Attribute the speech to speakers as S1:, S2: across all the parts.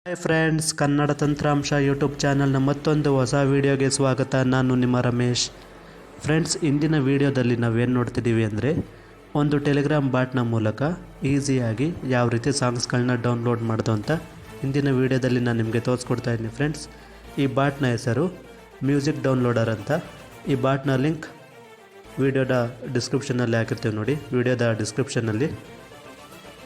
S1: Hi friends, Kannada ತಂತ್ರಾಂಶ YouTube ಚಾನಲ್ನ ಮತ್ತೊಂದು ಹೊಸ ವೀಡಿಯೋಗೆ ಸ್ವಾಗತ. ನಾನು ನಿಮ್ಮ ರಮೇಶ್. ಫ್ರೆಂಡ್ಸ್, ಇಂದಿನ ವೀಡಿಯೋದಲ್ಲಿ ನಾವೇನು ನೋಡ್ತಿದ್ದೀವಿ ಅಂದರೆ ಒಂದು ಟೆಲಿಗ್ರಾಮ್ ಬಾಟ್ನ ಮೂಲಕ ಈಸಿಯಾಗಿ ಯಾವ ರೀತಿ ಸಾಂಗ್ಸ್ಗಳನ್ನ ಡೌನ್ಲೋಡ್ ಮಾಡೋದು ಅಂತ ಇಂದಿನ ವೀಡಿಯೋದಲ್ಲಿ ನಾನು ನಿಮಗೆ ತೋರಿಸ್ಕೊಡ್ತಾ ಇದ್ದೀನಿ. ಫ್ರೆಂಡ್ಸ್, ಈ ಬಾಟ್ನ ಹೆಸರು ಮ್ಯೂಸಿಕ್ ಡೌನ್ಲೋಡರ್ ಅಂತ. ಈ ಬಾಟ್ನ ಲಿಂಕ್ ವೀಡಿಯೋದ ಡಿಸ್ಕ್ರಿಪ್ಷನಲ್ಲಿ ಹಾಕಿರ್ತೀವಿ ನೋಡಿ. ವೀಡಿಯೋದ ಡಿಸ್ಕ್ರಿಪ್ಷನಲ್ಲಿ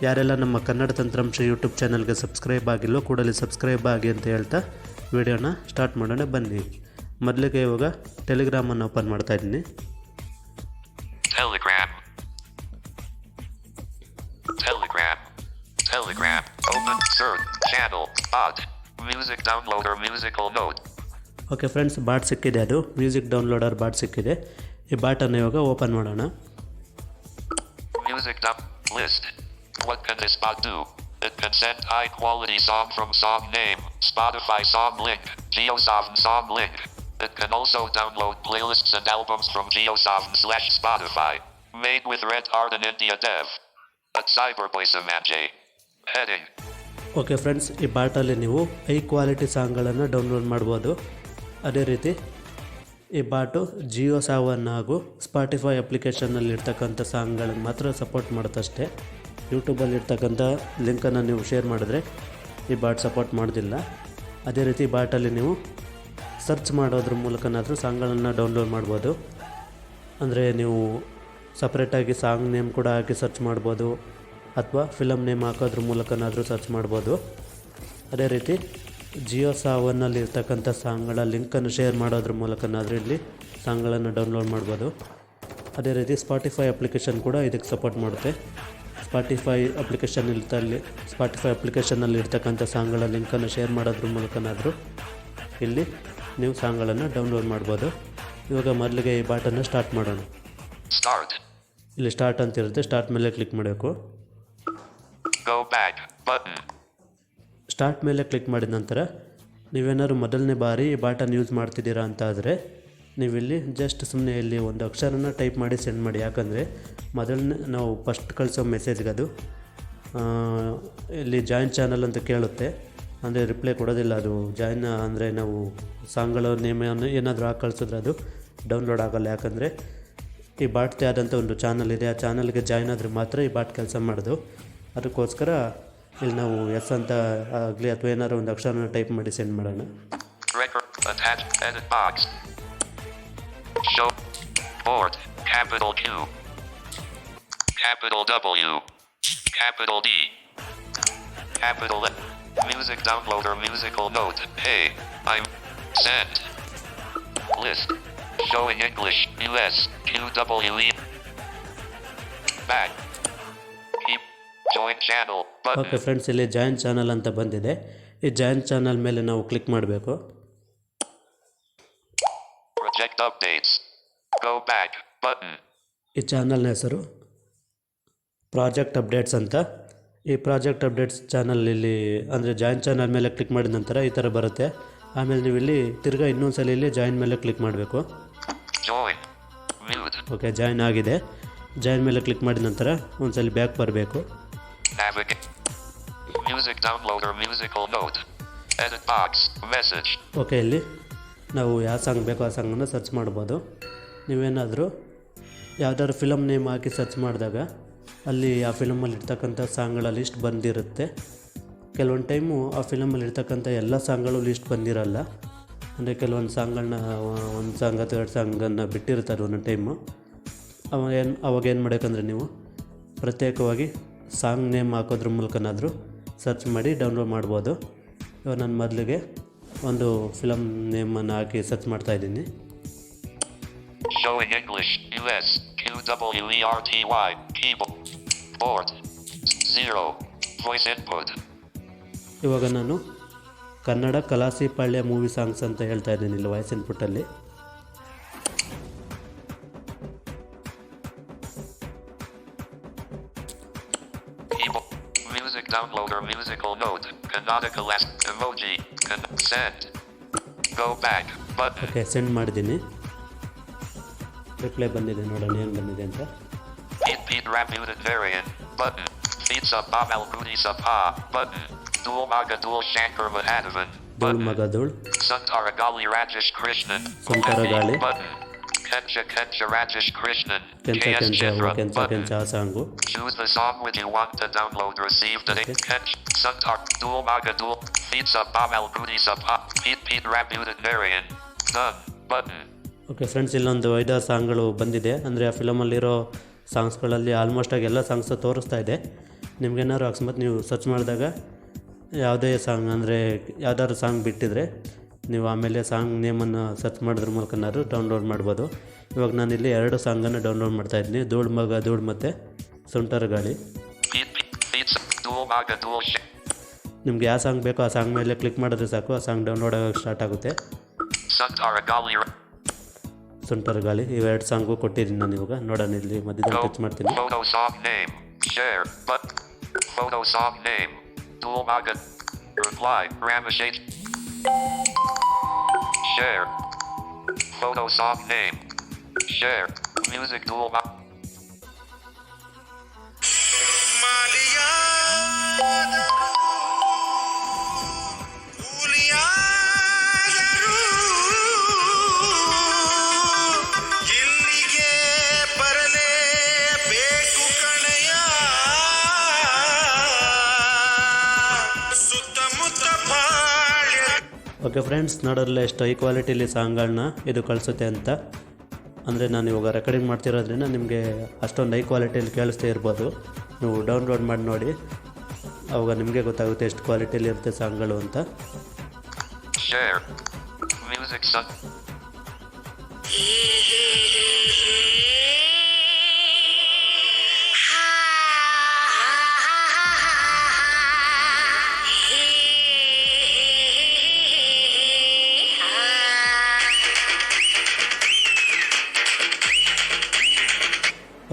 S1: ಯಾರೆಲ್ಲ ನಮ್ಮ ಕನ್ನಡ ತಂತ್ರಾಂಶ ಯೂಟ್ಯೂಬ್ ಚಾನಲ್ಗೆ ಸಬ್ಸ್ಕ್ರೈಬ್ ಆಗಿಲ್ಲೋ ಕೂಡಲೇ ಸಬ್ಸ್ಕ್ರೈಬ್ ಆಗಿ ಅಂತ ಹೇಳ್ತಾ ವೀಡಿಯೋನ ಸ್ಟಾರ್ಟ್ ಮಾಡೋಣ ಬನ್ನಿ. ಮೊದಲಿಗೆ ಇವಾಗ ಟೆಲಿಗ್ರಾಮನ್ನು ಓಪನ್ ಮಾಡ್ತಾ ಇದ್ದೀನಿ. ಓಕೆ ಫ್ರೆಂಡ್ಸ್, ಬಾಟ್ ಸಿಕ್ಕಿದೆ. ಅದು ಮ್ಯೂಸಿಕ್ ಡೌನ್ಲೋಡರ್ ಬಾಟ್ ಸಿಕ್ಕಿದೆ. ಈ ಬಾಟನ್ನು ಇವಾಗ ಓಪನ್ ಮಾಡೋಣ.
S2: What can this bot do? It can send high quality song from song name, Spotify song link, JioSaavn song link. It can also download playlists and albums from JioSaavn/Spotify. Made with Red Art and India Dev. At Cyberboy Samanje. Heading.
S1: Okay friends, ಈ ಬಾಟಲ್ಲಿ ನೀವು high quality ಸಾಂಗ್ಗಳನ್ನು download ಮಾಡ್ಬೋದು. ಅದೇ ರೀತಿ ಈ ಬಾಟು JioSaavn ಹಾಗೂ Spotify ಅಪ್ಲಿಕೇಶನ್ನಲ್ಲಿ ಇರ್ತಕ್ಕಂಥ ಸಾಂಗ್ಗಳನ್ನು ಮಾತ್ರ ಸಪೋರ್ಟ್ ಮಾಡುತ್ತಷ್ಟೇ. ಯೂಟ್ಯೂಬಲ್ಲಿ ಇರ್ತಕ್ಕಂಥ ಲಿಂಕನ್ನು ನೀವು ಶೇರ್ ಮಾಡಿದ್ರೆ ಈ ಬಾಟ್ ಸಪೋರ್ಟ್ ಮಾಡೋದಿಲ್ಲ. ಅದೇ ರೀತಿ ಬಾಟಲ್ಲಿ ನೀವು ಸರ್ಚ್ ಮಾಡೋದ್ರ ಮೂಲಕನಾದರೂ ಸಾಂಗ್ಗಳನ್ನು ಡೌನ್ಲೋಡ್ ಮಾಡ್ಬೋದು. ಅಂದರೆ ನೀವು ಸಪ್ರೇಟಾಗಿ ಸಾಂಗ್ ನೇಮ್ ಕೂಡ ಹಾಕಿ ಸರ್ಚ್ ಮಾಡ್ಬೋದು, ಅಥವಾ ಫಿಲಮ್ ನೇಮ್ ಹಾಕೋದ್ರ ಮೂಲಕನಾದರೂ ಸರ್ಚ್ ಮಾಡ್ಬೋದು. ಅದೇ ರೀತಿ JioSaavನಲ್ಲಿ ಇರ್ತಕ್ಕಂಥ ಸಾಂಗ್ಗಳ ಲಿಂಕನ್ನು ಶೇರ್ ಮಾಡೋದ್ರ ಮೂಲಕನಾದರೂ ಇಲ್ಲಿ ಸಾಂಗ್ಗಳನ್ನು ಡೌನ್ಲೋಡ್ ಮಾಡ್ಬೋದು. ಅದೇ ರೀತಿ ಸ್ಪಾಟಿಫೈ ಅಪ್ಲಿಕೇಶನ್ ಕೂಡ ಇದಕ್ಕೆ ಸಪೋರ್ಟ್ ಮಾಡುತ್ತೆ. ಸ್ಪಾಟಿಫೈ ಅಪ್ಲಿಕೇಶನ್ನಲ್ಲಿ ಇರ್ತಕ್ಕಂಥ ಸಾಂಗ್ಗಳ ಲಿಂಕನ್ನು ಶೇರ್ ಮಾಡೋದ್ರ ಮೂಲಕನಾದರೂ ಇಲ್ಲಿ ನೀವು ಸಾಂಗ್ಗಳನ್ನು ಡೌನ್ಲೋಡ್ ಮಾಡ್ಬೋದು. ಇವಾಗ ಮೊದಲಿಗೆ ಈ ಬಾಟನ್ನು ಸ್ಟಾರ್ಟ್ ಮಾಡೋಣ. ಇಲ್ಲಿ ಸ್ಟಾರ್ಟ್ ಅಂತ ಇರುತ್ತೆ. ಸ್ಟಾರ್ಟ್ ಮೇಲೆ ಕ್ಲಿಕ್ ಮಾಡಬೇಕು. ಸ್ಟಾರ್ಟ್ ಮೇಲೆ ಕ್ಲಿಕ್ ಮಾಡಿದ ನಂತರ ನೀವೇನಾದ್ರು ಮೊದಲನೇ ಬಾರಿ ಈ ಬಾಟನ್ನು ಯೂಸ್ ಮಾಡ್ತಿದ್ದೀರಾ ಅಂತ ಆದರೆ ನೀವಿಲ್ಲಿ ಜಸ್ಟ್ ಸುಮ್ಮನೆ ಇಲ್ಲಿ ಒಂದು ಅಕ್ಷರನ ಟೈಪ್ ಮಾಡಿ ಸೆಂಡ್ ಮಾಡಿ. ಯಾಕಂದರೆ ಮೊದಲನೇ ನಾವು ಫಸ್ಟ್ ಕಳಿಸೋ ಮೆಸೇಜ್ಗೆ ಅದು ಇಲ್ಲಿ ಜಾಯಿನ್ ಚಾನಲ್ ಅಂತ ಕೇಳುತ್ತೆ. ಅಂದರೆ ರಿಪ್ಲೈ ಕೊಡೋದಿಲ್ಲ. ಅದು ಜಾಯಿನ್ ಅಂದರೆ ನಾವು ಸಾಂಗ್ಗಳ ನೇಮನ್ನು ಏನಾದರೂ ಹಾಕಿ ಕಳಿಸಿದ್ರೆ ಅದು ಡೌನ್ಲೋಡ್ ಆಗೋಲ್ಲ. ಯಾಕಂದರೆ ಈ ಬಾಟ್ದೇ ಆದಂಥ ಒಂದು ಚಾನಲ್ ಇದೆ. ಆ ಚಾನಲ್ಗೆ ಜಾಯಿನ್ ಆದರೆ ಮಾತ್ರ ಈ ಬಾಟ್ ಕೆಲಸ ಮಾಡೋದು. ಅದಕ್ಕೋಸ್ಕರ ಇಲ್ಲಿ ನಾವು ಎಸ್ ಅಂತ ಆಗಲಿ ಅಥವಾ ಏನಾದ್ರು ಒಂದು ಅಕ್ಷರನ ಟೈಪ್ ಮಾಡಿ ಸೆಂಡ್ ಮಾಡೋಣ.
S2: Show board, capital Q, capital W, capital D, capital N. Music downloader musical note. Hey, I'm sent. List. Showing English, US, QWE. Back. Keep. Join channel. Button.
S1: Okay friends, ಇಲ್ಲಿ join channel ಅಂತ ಬಂದಿದೆ. ಈ join channel ಮೇಲೆ ನಾವು click ಮಾಡಬೇಕು.
S2: Project updates. Go back button.
S1: ಈ ಚಾನಲ್ನ ಹೆಸರು ಪ್ರಾಜೆಕ್ಟ್ ಅಪ್ಡೇಟ್ಸ್ ಅಂತ. ಈ ಪ್ರಾಜೆಕ್ಟ್ ಅಪ್ಡೇಟ್ಸ್ ಚಾನಲ್ ಇಲ್ಲಿ ಅಂದರೆ ಜಾಯಿನ್ ಚಾನಲ್ ಮೇಲೆ ಕ್ಲಿಕ್ ಮಾಡಿದ ನಂತರ ಈ ಥರ ಬರುತ್ತೆ. ಆಮೇಲೆ ನೀವು ಇಲ್ಲಿ ತಿರ್ಗಾ ಇನ್ನೊಂದ್ಸಲ ಇಲ್ಲಿ ಜಾಯಿನ್ ಮೇಲೆ ಕ್ಲಿಕ್ ಮಾಡಬೇಕು. ಓಕೆ, ಜಾಯಿನ್ ಆಗಿದೆ. ಜಾಯಿನ್ ಮೇಲೆ ಕ್ಲಿಕ್ ಮಾಡಿದ ನಂತರ ಒಂದ್ಸಲ ಬ್ಯಾಕ್ ಬರಬೇಕು. ಓಕೆ, ಇಲ್ಲಿ ನಾವು ಯಾವ ಸಾಂಗ್ ಬೇಕೋ ಆ ಸಾಂಗನ್ನು ಸರ್ಚ್ ಮಾಡ್ಬೋದು. ನೀವೇನಾದರೂ ಯಾವುದಾದ್ರು ಫಿಲಮ್ ನೇಮ್ ಹಾಕಿ ಸರ್ಚ್ ಮಾಡಿದಾಗ ಅಲ್ಲಿ ಆ ಫಿಲಮಲ್ಲಿ ಇರ್ತಕ್ಕಂಥ ಸಾಂಗ್ಗಳ ಲಿಸ್ಟ್ ಬಂದಿರುತ್ತೆ. ಕೆಲವೊಂದು ಟೈಮು ಆ ಫಿಲಮಲ್ಲಿ ಇರ್ತಕ್ಕಂಥ ಎಲ್ಲ ಸಾಂಗ್ಗಳು ಲಿಸ್ಟ್ ಬಂದಿರಲ್ಲ. ಅಂದರೆ ಕೆಲವೊಂದು ಸಾಂಗ್ಗಳನ್ನ ಒಂದು ಸಾಂಗ್ ಅಥವಾ ಎರಡು ಸಾಂಗನ್ನು ಬಿಟ್ಟಿರ್ತಾರೆ ಒಂದೊಂದು ಟೈಮು. ಅವಾಗ ಏನು ಮಾಡಬೇಕಂದ್ರೆ ನೀವು ಪ್ರತ್ಯೇಕವಾಗಿ ಸಾಂಗ್ ನೇಮ್ ಹಾಕೋದ್ರ ಮೂಲಕನಾದರೂ ಸರ್ಚ್ ಮಾಡಿ ಡೌನ್ಲೋಡ್ ಮಾಡ್ಬೋದು. ಇವಾಗ ನಾನು ಮೊದಲಿಗೆ ಒಂದು ಫಿಲಮ್ ನೇಮನ್ನು ಹಾಕಿ ಸರ್ಚ್ ಮಾಡ್ತಾ ಇದ್ದೀನಿ.
S2: Showing English, US, QWERTY, keyboard 0, voice input.
S1: ಇವಾಗ ನಾನು ಕನ್ನಡ ಕಲಾಸಿಪಾಳ್ಯ ಮೂವಿ ಸಾಂಗ್ಸ್ ಅಂತ ಹೇಳ್ತಾ ಇದ್ದೀನಿ ಇಲ್ಲಿ voice ಇನ್ಪುಟ್ಟಲ್ಲಿ.
S2: Music downloader musical note, Kannada emoji, send. Go back button.
S1: Okay, send ಮಾಡಿದ್ದೀನಿ. ರಿಪ್ಲೈ ಬಂದಿದೆ, ನೋಡೋಣ ಏನು ಬಂದಿದೆ ಅಂತ.
S2: Beat rap muted variant button. Beats up Bob Al Booty Sapa button. Dul Maga Dul Shankar Mahadavan.
S1: ಧೂಳ್ ಮಗ ಧೂಳ್,
S2: Santaragali Rajesh Krishnan.
S1: Santaragaali.
S2: Button. Kencha Kencha Rajesh Krishnan.
S1: ಕೆಂಚ
S2: KS
S1: ಕೆಂಚ
S2: Chitra.
S1: ಕೆಂಚ
S2: Button.
S1: ಕೆಂಚ ಆ song.
S2: Choose the song which you want to download. Receive the
S1: Okay.
S2: Kench Santar Dul Maga Dul Feet Sub Bamal Booty Sub Pete Rabutan Marian. Done. Button.
S1: Okay friends, ಇಲ್ಲೊಂದು 5-6 ಸಾಂಗ್ಗಳು ಬಂದಿದೆ. ಅಂದರೆ ಆ ಫಿಲಮಲ್ಲಿರೋ ಸಾಂಗ್ಸ್ಗಳಲ್ಲಿ ಆಲ್ಮೋಸ್ಟಾಗಿ ಎಲ್ಲ songs ತೋರಿಸ್ತಾ ಇದೆ. ನಿಮ್ಗೇನಾದ್ರು ಅಕಸ್ಮಾತ್ ನೀವು ಸರ್ಚ್ ಮಾಡಿದಾಗ ಯಾವುದೇ ಸಾಂಗ್ ಅಂದರೆ ಯಾವ್ದಾದ್ರು ಸಾಂಗ್ ಬಿಟ್ಟಿದ್ರೆ ನೀವು ಆಮೇಲೆ ಸಾಂಗ್ ನೇಮನ್ನು ಸರ್ಚ್ ಮಾಡೋದ್ರ ಮೂಲಕನಾದ್ರು ಡೌನ್ಲೋಡ್ ಮಾಡ್ಬೋದು. ಇವಾಗ ನಾನಿಲ್ಲಿ 2 ಸಾಂಗನ್ನು ಡೌನ್ಲೋಡ್ ಮಾಡ್ತಾಯಿದ್ದೀನಿ, ಧೂಳ್ ಮಗ ಧೂಳ್ ಮತ್ತು ಸುಂಟರಗಾಳಿ. ನಿಮ್ಗೆ ಯಾವ ಸಾಂಗ್ ಬೇಕೋ ಆ ಸಾಂಗ್ ಮೇಲೆ ಕ್ಲಿಕ್ ಮಾಡಿದ್ರೆ ಸಾಕು, ಆ ಸಾಂಗ್ ಡೌನ್ಲೋಡ್ ಆಗೋಕ್ಕೆ ಸ್ಟಾರ್ಟ್ ಆಗುತ್ತೆ. ಸುಂಟರಗಾಳಿ ಇವೆರಡು ಸಾಂಗು ಕೊಟ್ಟಿದ್ದೀನಿ ನಾನು. ಇವಾಗ ನೋಡೋಣ, ಇಲ್ಲಿ ಮಧ್ಯದಲ್ಲಿ ಟಚ್ ಮಾಡ್ತೀನಿ.
S2: Photo song name. Share. But. Photo song name. Dul Maga. Reply. Ramashate. Share. Photo song name. Share. Music Dul Maga.
S1: Okay friends, ನೋಡೋಲ್ಲ ಎಷ್ಟು ಹೈ ಕ್ವಾಲಿಟಿಲಿ ಸಾಂಗ್ಗಳನ್ನ ಇದು ಕಳಿಸುತ್ತೆ ಅಂತ. ಅಂದರೆ ನಾನು ಇವಾಗ ರೆಕಾರ್ಡಿಂಗ್ ಮಾಡ್ತಿರೋದ್ರಿಂದ ನಿಮಗೆ ಅಷ್ಟೊಂದು ಹೈ ಕ್ವಾಲಿಟಿಯಲ್ಲಿ ಕೇಳಿಸ್ತಾ ಇರ್ಬೋದು. ನೀವು ಡೌನ್ಲೋಡ್ ಮಾಡಿ ನೋಡಿ, ಅವಾಗ ನಿಮಗೆ ಗೊತ್ತಾಗುತ್ತೆ ಎಷ್ಟು ಕ್ವಾಲಿಟಿಯಲ್ಲಿ ಇರುತ್ತೆ ಸಾಂಗ್ಗಳು ಅಂತ.
S2: Share. Music son.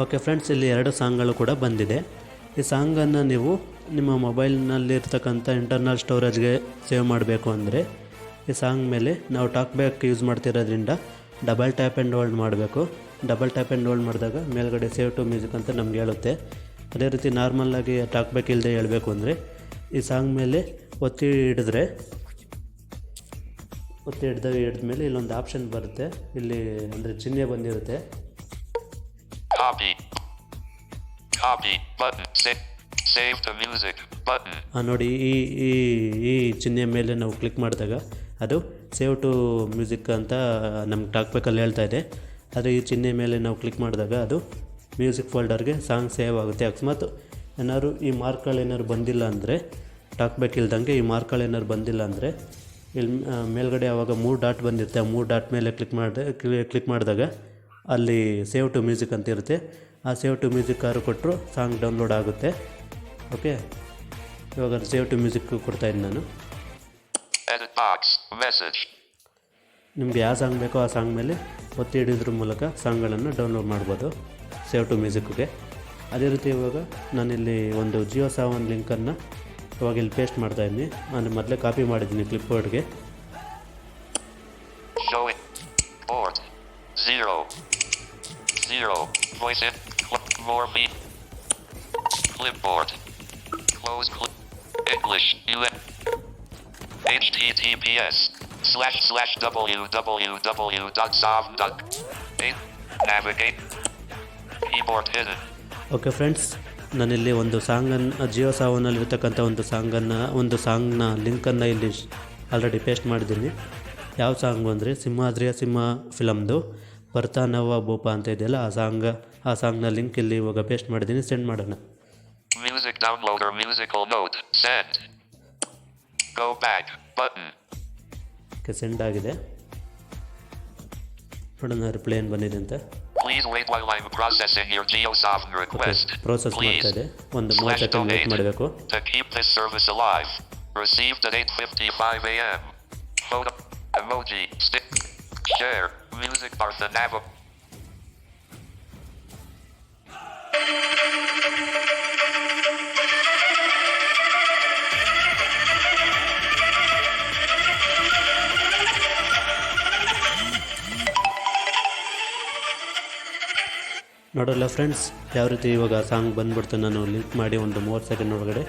S1: Okay friends, ಇಲ್ಲಿ 2 ಸಾಂಗ್ಗಳು ಕೂಡ ಬಂದಿದೆ. ಈ ಸಾಂಗನ್ನು ನೀವು ನಿಮ್ಮ ಮೊಬೈಲ್ನಲ್ಲಿರ್ತಕ್ಕಂಥ ಇಂಟರ್ನಲ್ ಸ್ಟೋರೇಜ್ಗೆ ಸೇವ್ ಮಾಡಬೇಕು ಅಂದರೆ ಈ ಸಾಂಗ್ ಮೇಲೆ ನಾವು ಟಾಕ್ ಬ್ಯಾಕ್ ಯೂಸ್ ಮಾಡ್ತಿರೋದ್ರಿಂದ ಡಬಲ್ ಟ್ಯಾಪ್ ಆ್ಯಂಡ್ ಹೋಲ್ಡ್ ಮಾಡಬೇಕು. ಡಬಲ್ ಟ್ಯಾಪ್ ಆ್ಯಂಡ್ ಹೋಲ್ಡ್ ಮಾಡಿದಾಗ ಮೇಲ್ಗಡೆ ಸೇವ್ ಟು ಮ್ಯೂಸಿಕ್ ಅಂತ ನಮ್ಗೆ ಹೇಳುತ್ತೆ. ಅದೇ ರೀತಿ ನಾರ್ಮಲ್ಲಾಗಿ ಟಾಕ್ ಬ್ಯಾಕ್ ಇಲ್ಲದೆ ಹೇಳಬೇಕು ಅಂದರೆ ಈ ಸಾಂಗ್ ಮೇಲೆ ಒತ್ತಿ ಹಿಡಿದ್ಮೇಲೆ ಇಲ್ಲೊಂದು ಆಪ್ಷನ್ ಬರುತ್ತೆ. ಇಲ್ಲಿ ಅಂದರೆ ಚಿಹ್ನೆ ಬಂದಿರುತ್ತೆ.
S2: Copy button. Save the music button.
S1: ನೋಡಿ, ಈ ಚಿಹ್ನೆ ಮೇಲೆ ನಾವು ಕ್ಲಿಕ್ ಮಾಡಿದಾಗ ಅದು ಸೇವ್ ಟು ಮ್ಯೂಸಿಕ್ ಅಂತ ನಮ್ಗೆ ಟಾಕ್ಬೇಕಲ್ಲಿ ಹೇಳ್ತಾ ಇದೆ. ಆದರೆ ಈ ಚಿಹ್ನೆ ಮೇಲೆ ನಾವು ಕ್ಲಿಕ್ ಮಾಡಿದಾಗ ಅದು ಮ್ಯೂಸಿಕ್ ಫೋಲ್ಡರ್ಗೆ ಸಾಂಗ್ ಸೇವ್ ಆಗುತ್ತೆ. ಅಕಸ್ಮಾತ್ ಏನಾದ್ರು ಈ ಮಾರ್ಕ್ಗಳೇನಾದ್ರು ಬಂದಿಲ್ಲ ಅಂದರೆ, ಟಾಕ್ಬೇಕ್ ಇಲ್ದಂಗೆ ಈ ಮಾರ್ಕ್ಗಳೇನಾದ್ರು ಬಂದಿಲ್ಲ ಅಂದರೆ ಇಲ್ಲಿ ಮೇಲ್ಗಡೆ ಆವಾಗ 3 ಡಾಟ್ ಬಂದಿರುತ್ತೆ. ಆ 3 ಡಾಟ್ ಮೇಲೆ ಕ್ಲಿಕ್ ಮಾಡಿದಾಗ ಅಲ್ಲಿ ಸೇವ್ ಟು ಮ್ಯೂಸಿಕ್ ಅಂತ ಇರುತ್ತೆ. ಆ ಸೇವ್ ಟು ಮ್ಯೂಸಿಕ್ ಕಾರು ಕೊಟ್ಟರು ಸಾಂಗ್ ಡೌನ್ಲೋಡ್ ಆಗುತ್ತೆ. ಓಕೆ, ಇವಾಗ ಸೇವ್ ಟು ಮ್ಯೂಸಿಕ್ ಕೊಡ್ತಾಯಿದ್ದೀನಿ ನಾನು. ನಿಮಗೆ ಯಾವ ಸಾಂಗ್ ಬೇಕೋ ಆ ಸಾಂಗ್ ಮೇಲೆ ಒತ್ತಿ ಹಿಡಿಯೋದ್ರ ಮೂಲಕ ಸಾಂಗ್ಗಳನ್ನು ಡೌನ್ಲೋಡ್ ಮಾಡ್ಬೋದು ಸೇವ್ ಟು ಮ್ಯೂಸಿಕ್ಗೆ. ಅದೇ ರೀತಿ ಇವಾಗ ನಾನಿಲ್ಲಿ ಒಂದು ಜಿಯೋ ಸಾವನ್ ಲಿಂಕನ್ನು ಇವಾಗ ಇಲ್ಲಿ ಪೇಸ್ಟ್ ಮಾಡ್ತಾಯಿದ್ದೀನಿ. ನಾನು ಮೊದಲೇ ಕಾಪಿ ಮಾಡಿದ್ದೀನಿ ಕ್ಲಿಪ್ಬೋರ್ಡ್ಗೆ.
S2: Voice in. More me. Clipboard. Close clip. English. https://www.sov.8. Navigate. Keyboard hidden.
S1: Okay friends, ನಾನಿಲ್ಲಿ ಒಂದು ಸಾಂಗನ್ನು ಜಿಯೋ ಸಾವನಲ್ಲಿರ್ತಕ್ಕಂಥ ಒಂದು ಸಾಂಗ್ನ ಲಿಂಕನ್ನು ಇಲ್ಲಿ ಆಲ್ರೆಡಿ ಪೇಸ್ಟ್ ಮಾಡಿದ್ದೀನಿ. ಯಾವ ಸಾಂಗು ಅಂದರೆ ಸಿಂಹಾದ್ರಿಯ ಸಿಂಹ ಫಿಲಮ್ದು ಬರ್ತಾನವ್ವ ಭೂಪ ಅಂತ ಇದೆಯಲ್ಲ, ಆ ಸಾಂಗ್ನ ಲಿಂಕ್ ಇಲ್ಲಿ ಇವಾಗ ಪೇಸ್ಟ್ ಮಾಡಿದ್ದೀನಿ. ಸೆಂಡ್ ಮಾಡೋಣ.
S2: Music downloader musical note send. Go back button.
S1: Okay, send ಆಗಿದೆ. ನೋಡೋಣ ರಿಪ್ಲೈ ಏನು ಬಂದಿದೆ ಅಂತ.
S2: Please wait while I'm processing your JioSaavn request.
S1: Process ಮಾಡ್ತಾ ಇದೆ. ಒಂದು 30 ಸೆಕೆಂಡ್ ವೇಟ್ ಮಾಡಬೇಕು.
S2: To keep this service alive. Received at 8:55 a.m. Photo emoji stick share music Parthanava.
S1: ನೋಡೋಲ್ಲ ಫ್ರೆಂಡ್ಸ್, ಯಾವ ರೀತಿ ಇವಾಗ ಸಾಂಗ್ ಬಂದ್ಬಿಡ್ತು. ನಾನು ಲಿಂಕ್ ಮಾಡಿ ಒಂದು 30 ಸೆಕೆಂಡ್ ಒಳಗಡೆ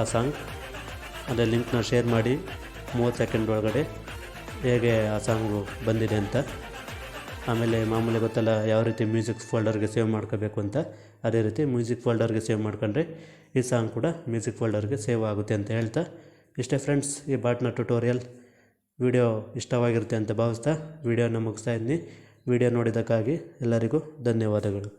S1: ಆ ಸಾಂಗ್ ಅದೇ ಲಿಂಕ್ನ ಶೇರ್ ಮಾಡಿ 30 ಸೆಕೆಂಡ್ ಒಳಗಡೆ ಹೇಗೆ ಆ ಸಾಂಗು ಬಂದಿದೆ ಅಂತ. ಆಮೇಲೆ ಮಾಮೂಲಿ ಗೊತ್ತಲ್ಲ ಯಾವ ರೀತಿ ಮ್ಯೂಸಿಕ್ ಫೋಲ್ಡರ್ಗೆ ಸೇವ್ ಮಾಡ್ಕೋಬೇಕು ಅಂತ, ಅದೇ ರೀತಿ ಮ್ಯೂಸಿಕ್ ಫೋಲ್ಡರ್ಗೆ ಸೇವ್ ಮಾಡ್ಕೊಂಡ್ರೆ ಈ ಸಾಂಗ್ ಕೂಡ ಮ್ಯೂಸಿಕ್ ಫೋಲ್ಡರ್ಗೆ ಸೇವ್ ಆಗುತ್ತೆ ಅಂತ ಹೇಳ್ತಾ, ಇಷ್ಟೇ ಫ್ರೆಂಡ್ಸ್ ಈ ಬಾಟ್ನ ಟ್ಯುಟೋರಿಯಲ್. ವಿಡಿಯೋ ಇಷ್ಟವಾಗಿರುತ್ತೆ ಅಂತ ಭಾವಿಸ್ತಾ ವಿಡಿಯೋನ ಮುಗಿಸ್ತಾ ಇದ್ದೀನಿ. ವಿಡಿಯೋ ನೋಡಿದ್ದಕ್ಕಾಗಿ ಎಲ್ಲರಿಗೂ ಧನ್ಯವಾದಗಳು.